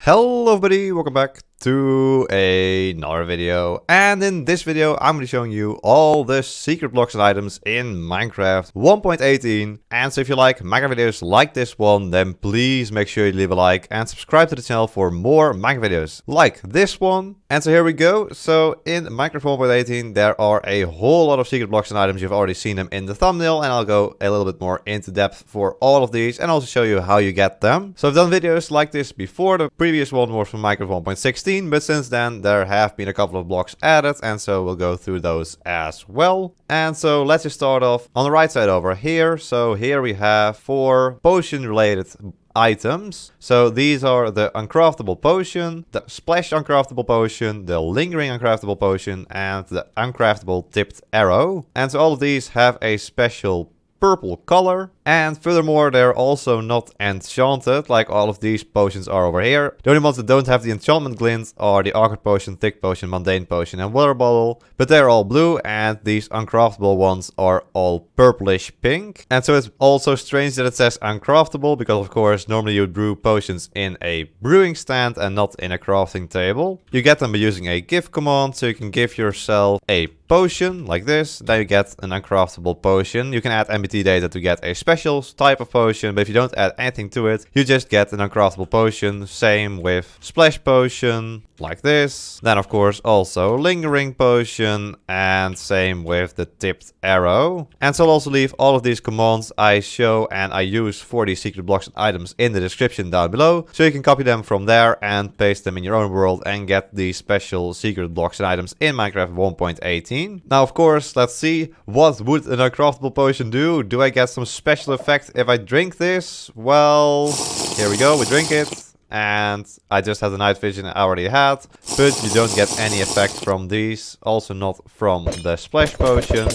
Hello everybody, welcome back to another video, and in this video I'm going to be showing you all the secret blocks and items in Minecraft 1.18. And so if you like Minecraft videos like this one, then please make sure you leave a like and subscribe to the channel for more Minecraft videos like this one. And so here we go. So in Minecraft 1.18 there are a whole lot of secret blocks and items. You've already seen them in the thumbnail, and I'll go a little bit more into depth for all of these and also show you how you get them. So I've done videos like this before. The previous one was from Minecraft 1.16. But since then there have been a couple of blocks added, and so we'll go through those as well. And so let's just start off on the right side over here. So here we have 4 potion related items. So these are the Uncraftable Potion, the Splash Uncraftable Potion, the Lingering Uncraftable Potion, and the Uncraftable Tipped Arrow. And so all of these have a special purple color, and furthermore they're also not enchanted like all of these potions are over here. The only ones that don't have the enchantment glint are the Awkward Potion, Thick Potion, Mundane Potion, and Water Bottle, but they're all blue, and these uncraftable ones are all purplish pink. And so it's also strange that it says uncraftable, because of course normally you would brew potions in a brewing stand and not in a crafting table. You get them by using a give command, so you can give yourself a potion like this, then you get an uncraftable potion. You can add MBT data to get a special type of potion, but if you don't add anything to it, you just get an uncraftable potion. Same with Splash Potion like this, then of course also Lingering Potion, and same with the Tipped Arrow. And so I'll also leave all of these commands I show and I use for these secret blocks and items in the description down below, so you can copy them from there and paste them in your own world and get these special secret blocks and items in Minecraft 1.18. Now of course, let's see, what would an uncraftable potion do? Do I get some special effect if I drink this? Well, here we go, we drink it. And I just had the night vision I already had, but you don't get any effect from these, also not from the Splash Potion.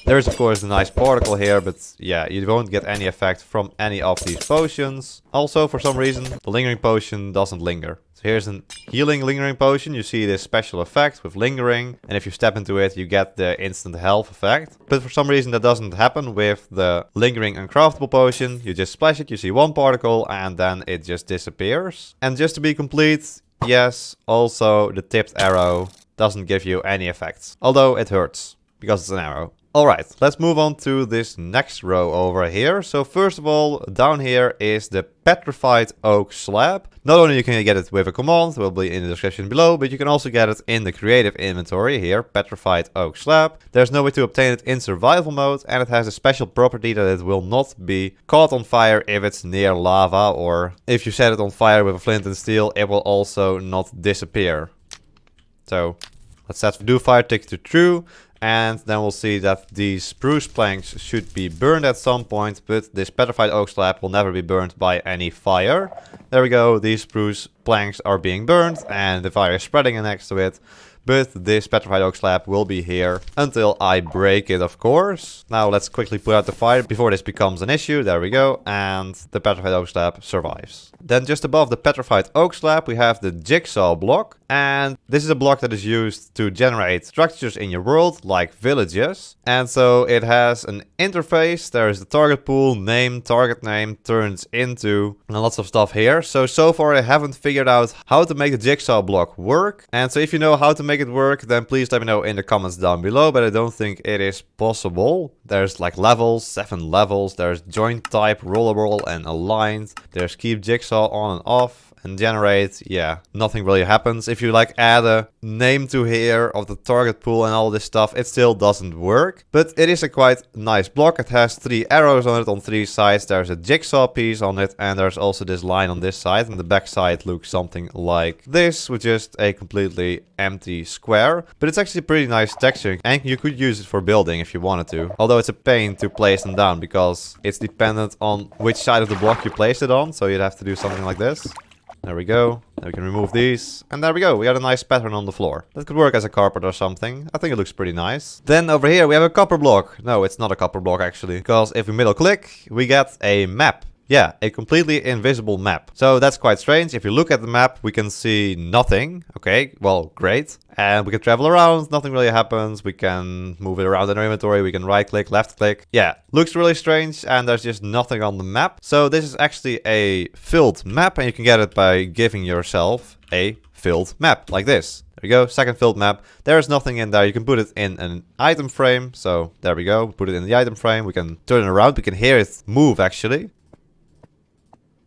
There is of course a nice particle here, but yeah, you won't get any effect from any of these potions. Also, for some reason, the Lingering Potion doesn't linger. So here's a healing Lingering Potion. You see this special effect with Lingering, and if you step into it, you get the instant health effect. But for some reason that doesn't happen with the Lingering Uncraftable Potion. You just splash it, you see one particle, and then it just disappears. And just to be complete, yes, also the Tipped Arrow doesn't give you any effects, although it hurts because it's an arrow. Alright, let's move on to this next row over here. So first of all, down here is the Petrified Oak Slab. Not only you can get it with a command, it will be in the description below, but you can also get it in the creative inventory here, Petrified Oak Slab. There's no way to obtain it in survival mode, and it has a special property that it will not be caught on fire if it's near lava, or if you set it on fire with a flint and steel, it will also not disappear. So let's set do fire tick to true. And then we'll see that these spruce planks should be burned at some point, but this Petrified Oak Slab will never be burned by any fire. There we go, these spruce planks are being burned and the fire is spreading next to it. But this Petrified Oak Slab will be here until I break it, of course. Now let's quickly put out the fire before this becomes an issue. There we go. And the Petrified Oak Slab survives. Then just above the Petrified Oak Slab we have the Jigsaw Block. And this is a block that is used to generate structures in your world, like villages. And so it has an interface. There is the target pool, name, target name turns into, and lots of stuff here. So far I haven't figured out how to make the Jigsaw Block work. And so if you know how to make it work, then please let me know in the comments down below, but I don't think it is possible. There's like levels, 7 levels. There's joint type, rollable, and aligned. There's keep jigsaw on and off. And generate, yeah, nothing really happens. If you like add a name to here of the target pool and all this stuff, it still doesn't work. But it is a quite nice block. It has 3 arrows on it on 3 sides. There's a jigsaw piece on it, and there's also this line on this side. And the back side looks something like this, with just a completely empty square. But it's actually a pretty nice texture, and you could use it for building if you wanted to. Although it's a pain to place them down, because it's dependent on which side of the block you place it on. So you'd have to do something like this. There we go. Now we can remove these. And there we go. We got a nice pattern on the floor. That could work as a carpet or something. I think it looks pretty nice. Then over here we have a copper block. No, it's not a copper block actually. Because if we middle click, we get a map. yeah, a completely invisible map. So that's quite strange. If you look at the map, we can see nothing. Okay, well, great. And we can travel around, nothing really happens. We can move it around in our inventory. We can right click, left click. Yeah, looks really strange and there's just nothing on the map. So this is actually a filled map and you can get it by giving yourself a filled map like this. There we go, second filled map. There's nothing in there. You can put it in an item frame. So there we go, put it in the item frame. We can turn it around. We can hear it move actually.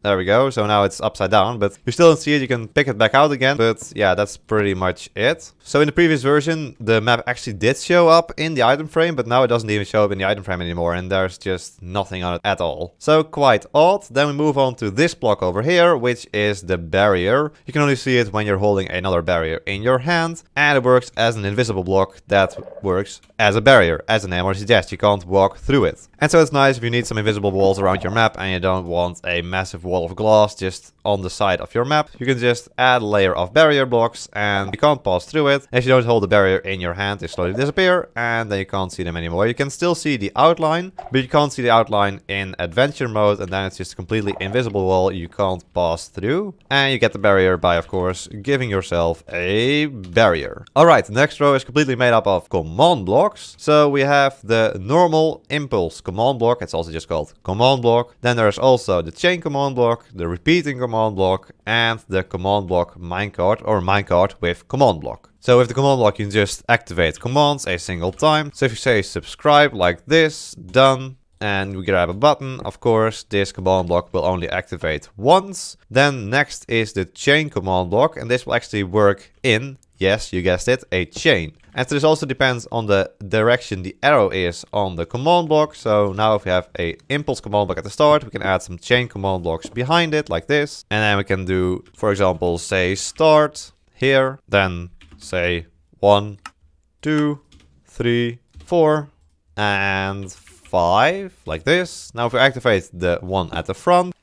There we go, so now it's upside down, but you still don't see it, you can pick it back out again, but yeah, that's pretty much it. So in the previous version, the map actually did show up in the item frame, but now it doesn't even show up in the item frame anymore, and there's just nothing on it at all. So quite odd. Then we move on to this block over here, which is the barrier. You can only see it when you're holding another barrier in your hand, and it works as an invisible block that works as a barrier. As the name already suggests, you can't walk through it. And so it's nice if you need some invisible walls around your map and you don't want a massive wall of glass just on the side of your map. You can just add a layer of barrier blocks and you can't pass through it. If you don't hold the barrier in your hand, they slowly disappear and then you can't see them anymore. You can still see the outline, but you can't see the outline in adventure mode, and then it's just a completely invisible wall you can't pass through. And you get the barrier by, of course, giving yourself a barrier. Alright, the next row is completely made up of command blocks. So we have the normal impulse command block. It's also just called command block. Then there's also the chain command block, the repeating command block, and the command block minecart or minecart with command block. So with the command block, you can just activate commands a single time. So if you say subscribe like this, done, and we grab a button, of course, this command block will only activate once. Then next is the chain command block, and this will actually work in, yes, you guessed it, a chain. And so this also depends on the direction the arrow is on the command block. So now if we have a impulse command block at the start, we can add some chain command blocks behind it like this. And then we can do, for example, say start here, then say 1, 2, 3, 4, and 5 like this. Now if we activate the one at the front,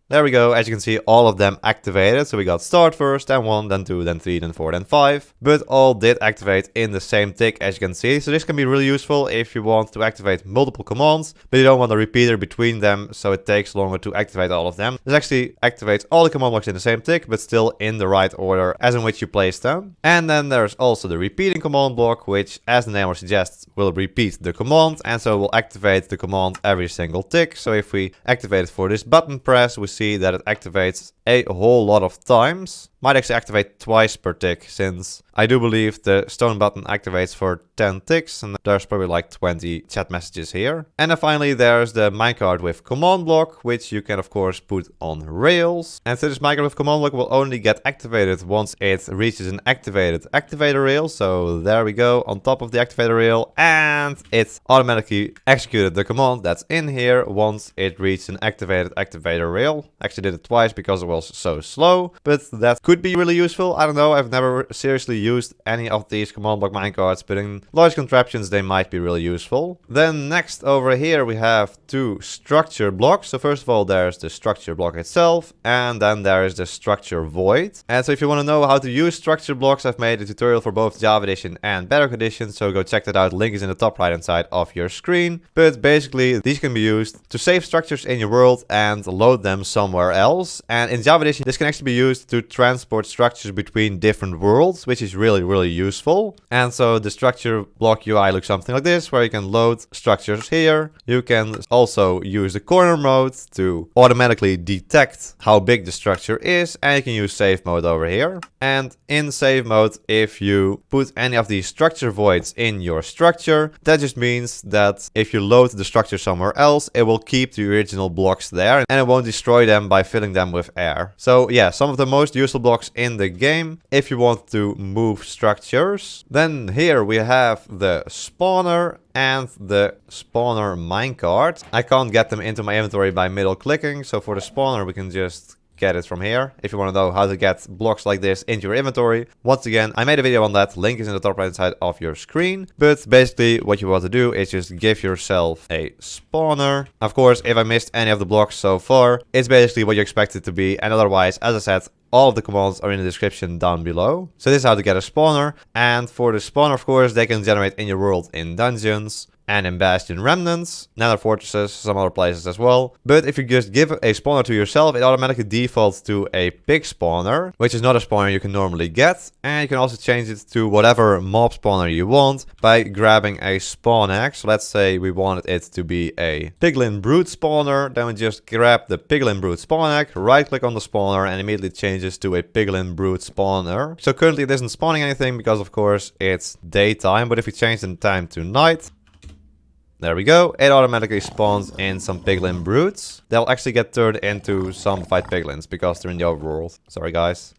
there we go. As you can see, all of them activated. So we got start first, then 1, then 2, then 3, then 4, then 5. But all did activate in the same tick, as you can see. So this can be really useful if you want to activate multiple commands, but you don't want a repeater between them, so it takes longer to activate all of them. This actually activates all the command blocks in the same tick, but still in the right order as in which you place them. And then there's also the repeating command block, which, as the name suggests, will repeat the command, and so will activate the command every single tick. So if we activate it for this button press, we see that it activates a whole lot of times. Might actually activate twice per tick, since I do believe the stone button activates for 10 ticks, and there's probably like 20 chat messages here. And then finally there's the minecart with command block, which you can of course put on rails. And so this minecart with command block will only get activated once it reaches an activated activator rail. So there we go, on top of the activator rail, and it automatically executed the command that's in here once it reached an activated activator rail. Actually did it twice because it was so slow, but that could be really useful. I don't know, I've never seriously used any of these command block minecarts, but in large contraptions they might be really useful. Then next over here we have two structure blocks. So first of all there's the structure block itself, and then there is the structure void. And so if you want to know how to use structure blocks, I've made a tutorial for both Java Edition and Bedrock Edition, so go check that out. Link is in the top right hand side of your screen. But basically these can be used to save structures in your world and load them somewhere else. And in Java Edition this can actually be used to transport structures between different worlds, which is really useful. And so the structure block UI looks something like this, where you can load structures here. You can also use the corner mode to automatically detect how big the structure is, and you can use save mode over here. And in save mode, if you put any of these structure voids in your structure, that just means that if you load the structure somewhere else, it will keep the original blocks there and it won't destroy them by filling them with air. So yeah, some of the most useful blocks in the game if you want to move structures. Then here we have the spawner and the spawner minecart. I can't get them into my inventory by middle clicking, so for the spawner we can just get it from here. If you want to know how to get blocks like this into your inventory, once again, I made a video on that. Link is in the top right side of your screen. But basically what you want to do is just give yourself a spawner. Of course, if I missed any of the blocks so far, it's basically what you expect it to be. And otherwise, as I said, all of the commands are in the description down below. So this is how to get a spawner. And for the spawner, of course, they can generate in your world in dungeons. and in Bastion remnants, nether fortresses, some other places as well. But if you just give a spawner to yourself, it automatically defaults to a pig spawner, which is not a spawner you can normally get. And you can also change it to whatever mob spawner you want by grabbing a spawn egg. So let's say we wanted it to be a piglin brood spawner, then we just grab the piglin brood spawn egg, right click on the spawner, and immediately changes to a piglin brood spawner. So currently it isn't spawning anything because of course it's daytime, but if we change the time to night, there we go, it automatically spawns in some piglin broods. They'll actually get turned into zombified piglins because they're in the overworld. Sorry guys.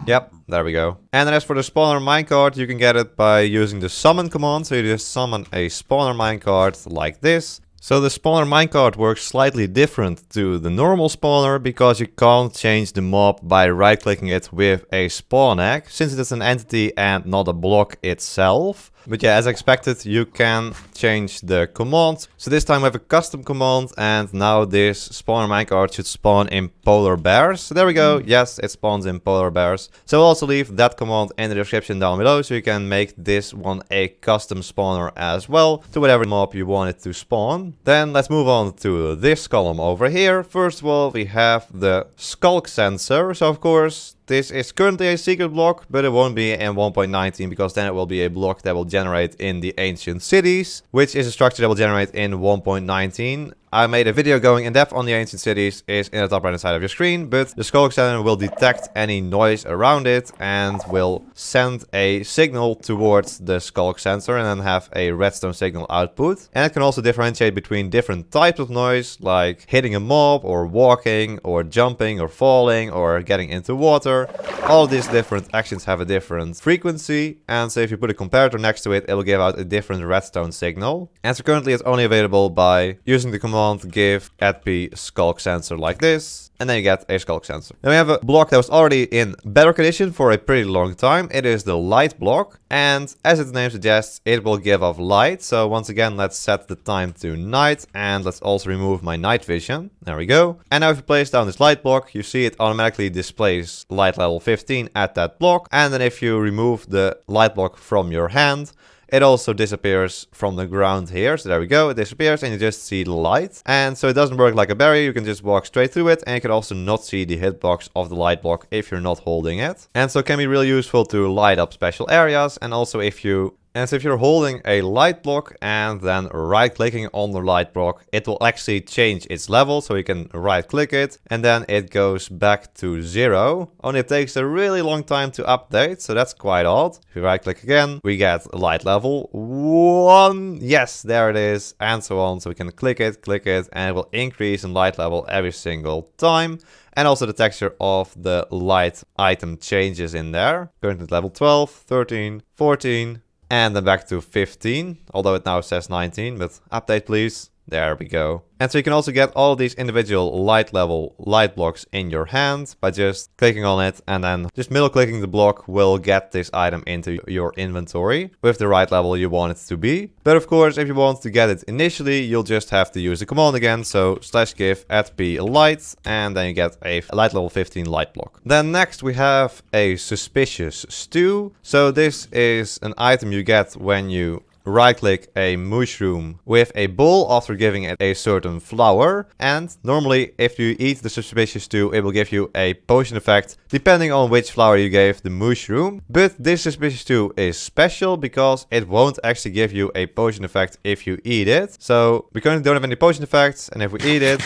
Yep, there we go. And then as for the spawner minecart, you can get it by using the summon command. So you just summon a spawner minecart like this. So the spawner minecart works slightly different to the normal spawner because you can't change the mob by right clicking it with a spawn egg, since it is an entity and not a block itself. But yeah, as expected, you can change the command. So this time we have a custom command, and now this spawner minecart should spawn in polar bears. So there we go. Yes, it spawns in polar bears. So I'll also leave that command in the description down below, so you can make this one a custom spawner as well to whatever mob you want it to spawn. Then let's move on to this column over here. First of all, we have the skulk sensor. So of course, this is currently a secret block, but it won't be in 1.19 because then it will be a block that will generate in the ancient cities, which is a structure that will generate in 1.19. I made a video going in depth on the ancient cities, is in the top right hand side of your screen, but the skulk sensor will detect any noise around it and will send a signal towards the skulk sensor and then have a redstone signal output. And it can also differentiate between different types of noise, like hitting a mob or walking or jumping or falling or getting into water. All these different actions have a different frequency, and so if you put a comparator next to it, it will give out a different redstone signal. And so currently it's only available by using the command give @p skulk sensor like this, and then you get a skulk sensor. Then we have a block that was already in Bedrock Edition for a pretty long time. It is the light block, and as its name suggests, it will give off light. So once again, let's set the time to night, and let's also remove my night vision. There we go. And now if you place down this light block, you see it automatically displays light level 15 at that block. And then if you remove the light block from your hand, it also disappears from the ground here. So there we go, it disappears and you just see the light. And so it doesn't work like a barrier, you can just walk straight through it, and you can also not see the hitbox of the light block if you're not holding it. And so it can be really useful to light up special areas, and also if you're holding a light block and then right clicking on the light block, it will actually change its level. So you can right click it and then it goes back to 0. Only it takes a really long time to update, so that's quite odd. If you right click again, we get light level 1. Yes, there it is, and so on. So we can click it, and it will increase in light level every single time. And also the texture of the light item changes in there. Currently at level 12, 13, 14. And then back to 15, although it now says 19, but update please. There we go. And so you can also get all of these individual light level light blocks in your hand by just clicking on it, and then just middle clicking the block will get this item into your inventory with the right level you want it to be. But of course, if you want to get it initially, you'll just have to use the command again. So /give @p light, and then you get a light level 15 light block. Then next we have a suspicious stew. So this is an item you get when you right click a mushroom with a bowl after giving it a certain flower, and normally if you eat the suspicious stew, it will give you a potion effect depending on which flower you gave the mushroom. But this suspicious stew is special because it won't actually give you a potion effect if you eat it. So we currently don't have any potion effects, and if we eat it,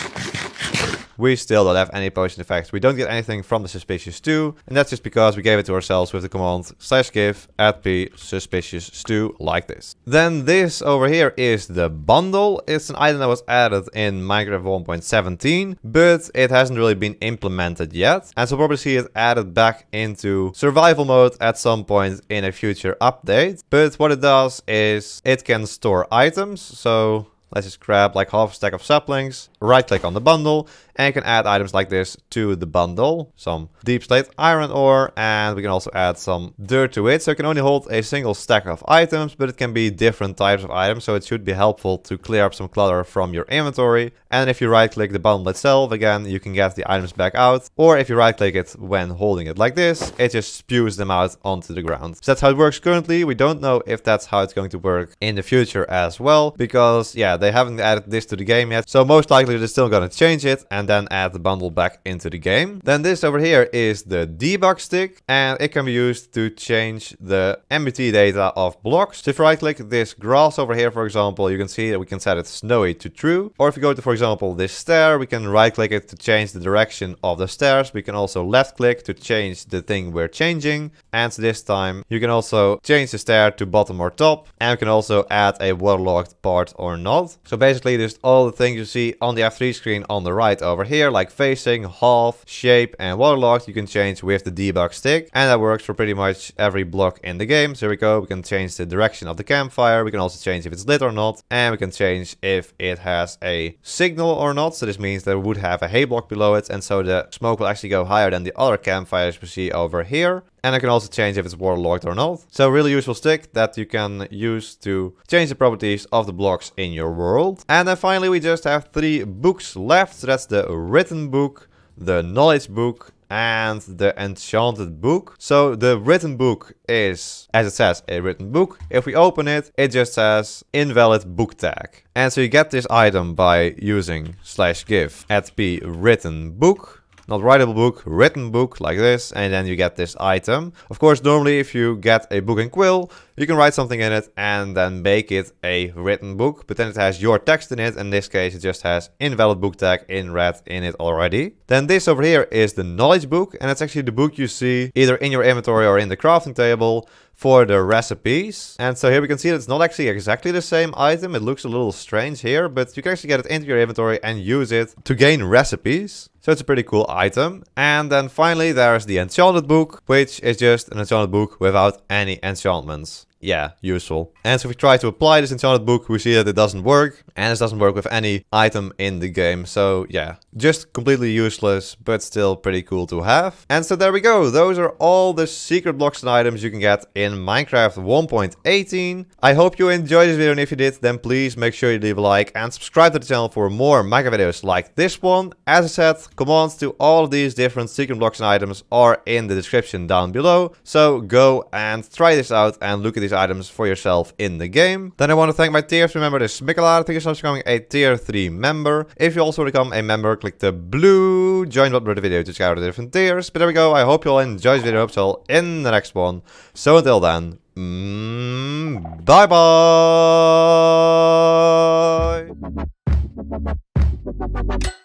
we still don't have any potion effects. We don't get anything from the suspicious stew, and that's just because we gave it to ourselves with the command /give @p suspicious stew like this. Then this over here is the bundle. It's an item that was added in Minecraft 1.17, but it hasn't really been implemented yet. And so we'll probably see it added back into survival mode at some point in a future update. But what it does is it can store items. So Let's just grab like half a stack of saplings, right click on the bundle, and you can add items like this to the bundle. Some deep slate iron ore, and we can also add some dirt to it. So it can only hold a single stack of items, but it can be different types of items. So it should be helpful to clear up some clutter from your inventory. And if you right click the bundle itself, again, you can get the items back out. Or if you right click it when holding it like this, it just spews them out onto the ground. So that's how it works currently. We don't know if that's how it's going to work in the future as well, because yeah, they haven't added this to the game yet. So most likely they're still going to change it and then add the bundle back into the game. Then this over here is the Debug Stick, and it can be used to change the MBT data of blocks. So if you right click this grass over here, for example, you can see that we can set it snowy to true. Or if you go to, for example, this stair, we can right click it to change the direction of the stairs. We can also left click to change the thing we're changing. And this time you can also change the stair to bottom or top, and you can also add a waterlogged part or not. So basically just all the things you see on the F3 screen on the right over here, like facing, half, shape and waterlogged, you can change with the Debug Stick, and that works for pretty much every block in the game. So here we go, we can change the direction of the campfire, we can also change if it's lit or not, and we can change if it has a signal or not. So this means that we would have a hay block below it, and so the smoke will actually go higher than the other campfires we see over here. And I can also change if it's waterlogged or not. So really useful stick that you can use to change the properties of the blocks in your world. And then finally we just have 3 books left. So that's the written book, the knowledge book, and the enchanted book. So the written book is, as it says, a written book. If we open it, it just says invalid book tag. And so you get this item by using /give @p written book. Not writable book, written book, like this, and then you get this item. Of course, normally if you get a book in Quill, you can write something in it and then make it a written book, but then it has your text in it. In this case, it just has invalid book tag in red in it already. Then this over here is the knowledge book, and it's actually the book you see either in your inventory or in the crafting table for the recipes. And so here we can see that it's not actually exactly the same item. It looks a little strange here, but you can actually get it into your inventory and use it to gain recipes. So it's a pretty cool item. And then finally there's the enchanted book, which is just an enchanted book without any enchantments. Yeah, useful. And so if we try to apply this enchanted book, we see that it doesn't work. And it doesn't work with any item in the game. So yeah, just completely useless, but still pretty cool to have. And so there we go. Those are all the secret blocks and items you can get in Minecraft 1.18. I hope you enjoyed this video, and if you did, then please make sure you leave a like and subscribe to the channel for more Minecraft videos like this one. As I said, commands to all of these different secret blocks and items are in the description down below. So go and try this out and look at these items for yourself in the game. Then I want to thank my tier 3 member, this Mikkelar. Thank you so much for becoming a tier 3 member. If you also want to become a member, click the blue join button below the video to check out the different tiers. But there we go. I hope you all enjoyed this video. I hope so in the next one. So until then, bye bye.